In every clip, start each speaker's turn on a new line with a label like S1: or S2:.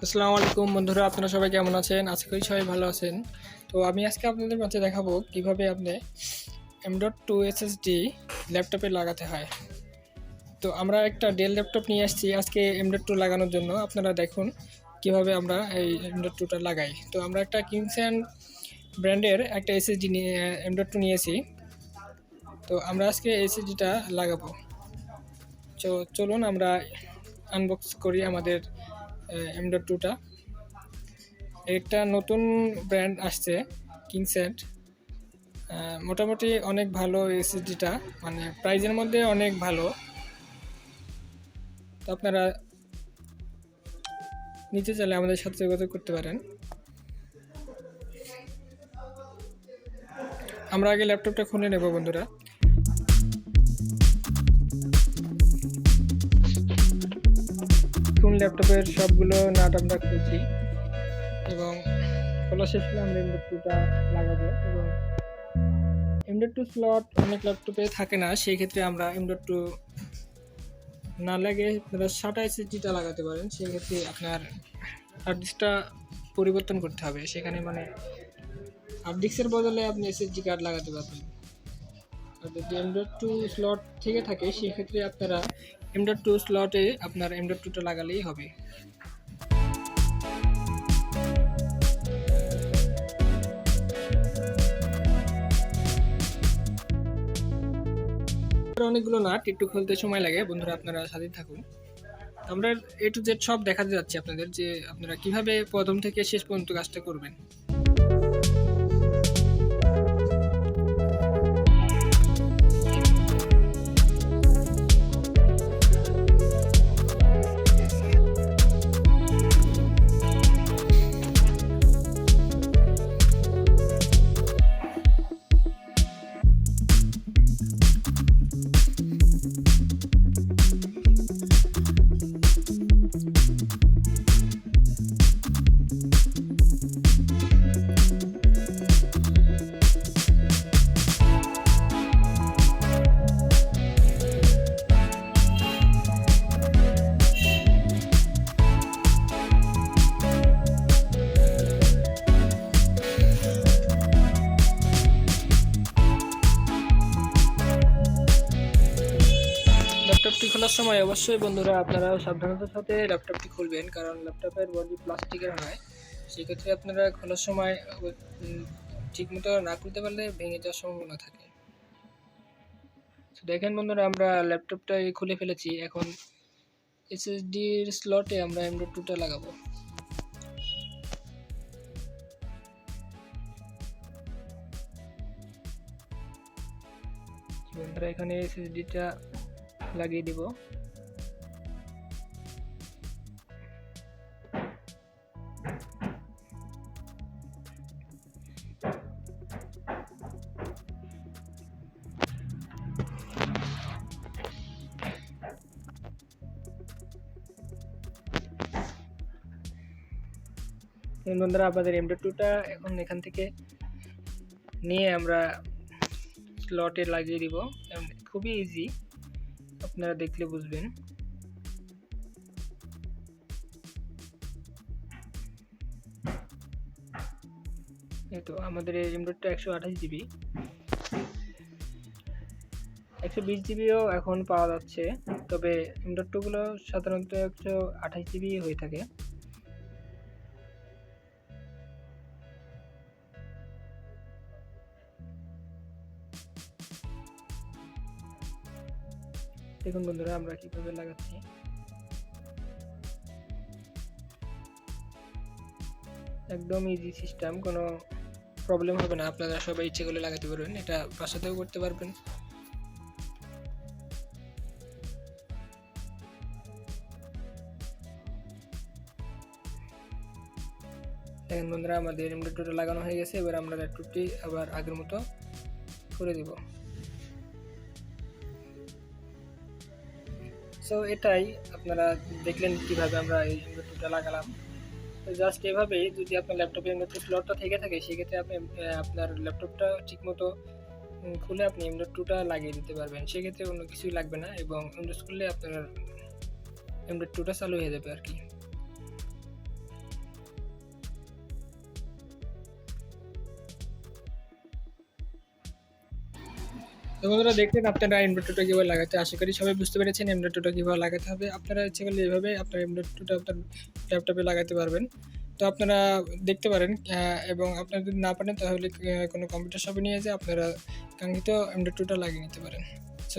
S1: আসসালামু আলাইকুম বন্ধুরা, আপনারা সবাই কেমন আছেন? আশা করি সবাই ভালো আছেন। তো আমি আজকে আপনাদের মাঝে দেখাবো কিভাবে আপনি M.2 SSD ল্যাপটপে লাগাতে হয়। তো আমরা একটা ডেল ল্যাপটপ নিয়ে আসছি আজকে M.2 লাগানোর জন্য। আপনারা দেখুন কিভাবে আমরা এই M.2টা লাগাই। তো আমরা একটা কিংসেন ব্র্যান্ডের একটা SSD নিয়ে M.2 নিয়েছি। তো আমরা আজকে SSDটা লাগাবো। চলুন আমরা আনবক্স করি আমাদের M.2টা। একটা নতুন ব্র্যান্ড আসছে কিংসেট। মোটামুটি অনেক ভালো এসএসডিটা, মানে প্রাইজের মধ্যে অনেক ভালো। তো আপনারা নিতে চাইলে আমাদের সাথে যোগাযোগ করতে পারেন। আমরা আগে ল্যাপটপটা খুলে নেব বন্ধুরা। নতুন ল্যাপটপের সবগুলো নাট আমরা খুলছি এবং খোলা শেষ হলে আমরা M.2টা লাগাবো। এবং M.2 স্লট অনেক ল্যাপটপে থাকে না, সেই ক্ষেত্রে আমরা M.2 না লাগে আপনারা SATA SSDটা লাগাতে পারেন। সেক্ষেত্রে আপনার হার্ড ডিস্কটা পরিবর্তন করতে হবে, সেখানে মানে হার্ড ডিস্কের বদলে আপনি এসএসডি কার্ড লাগাতে পারবেন। আর যদি M.2 স্লট থেকে থাকে সেক্ষেত্রে আপনারা M.2 স্লটে আপনার M.2টা লাগালেই হবে। অনেকগুলো নাট একটু খুলতে সময় লাগে বন্ধুরা, আপনারা সাথে থাকুন। আমরা A to Z সব দেখাতে যাচ্ছি আপনাদের, যে আপনারা কিভাবে প্রথম থেকে শেষ পর্যন্ত কাজটা করবেন। ল্যাপটপটি খোলার সময় অবশ্যই বন্ধুরা আপনারা সাবধানতার সাথে ল্যাপটপটি খুলবেন, কারণ ল্যাপটপের বডি প্লাস্টিকের হয়। সেক্ষেত্রে আপনারা খোলার সময় ঠিকমতো না খুলতে পারলে ভেঙে যাওয়ার সম্ভাবনা থাকে। দেখেন বন্ধুরা, আমরা ল্যাপটপটা খুলে ফেলেছি। এখন এসএসডির স্লটে আমরা M.2টা লাগাবো। বন্ধুরা এখানে এসএসডিটা লাগিয়ে দিব। বন্ধুরা আমাদের M.2টা এখন এখান থেকে নিয়ে আমরা স্লটে লাগিয়ে দিব। খুবই ইজি, আপনারা দেখলে বুঝবেন। এই তো আমাদের M.2টা 128 GB, 120 GBও এখন পাওয়া যাচ্ছে, তবে M.2 গুলো সাধারণত 128 GB হয়ে থাকে। দেখুন বন্ধুরা আমরা কিভাবে লাগাচ্ছি। একদম ইজি সিস্টেম, কোনো প্রবলেম হবে না। আপনারা সবাই ইচ্ছে করলে লাগাতে পারবেন, এটা বাসাতেও করতে পারবেন। দেখেন বন্ধুরা আমাদের M.2টা লাগানো হয়ে গেছে। এবার আমরা ল্যাপটপটি আবার আগের মতো করে দিব। সো এটাই আপনারা দেখলেন কিভাবে আমরা এই M.2টা লাগালাম। তো জাস্ট এভাবেই যদি আপনার ল্যাপটপে M.2 স্লটটা থেকে থাকে সেক্ষেত্রে আপনি আপনার ল্যাপটপটা ঠিকমতো খুলে আপনি M.2টা লাগিয়ে দিতে পারবেন। সেক্ষেত্রে অন্য কিছুই লাগবে না এবং উইন্ডোজ খুললে আপনার M.2টা চালু হয়ে যাবে আর কি। তো বন্ধুরা দেখলেন আপনারা M.2টা কীভাবে লাগাতে, আশা করি সবাই বুঝতে পেরেছেন M.2টা কীভাবে লাগাতে হবে। আপনারা ইচ্ছে করলে এভাবে আপনার M.2টা আপনার ল্যাপটপে লাগাতে পারবেন। তো আপনারা দেখতে পারেন, এবং আপনারা যদি না পারেন তাহলে কোনো কম্পিউটার শপে নিয়ে যেয়ে আপনারা কাঙ্ক্ষিত M.2টা লাগিয়ে নিতে পারেন।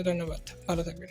S1: ধন্যবাদ, ভালো থাকবেন।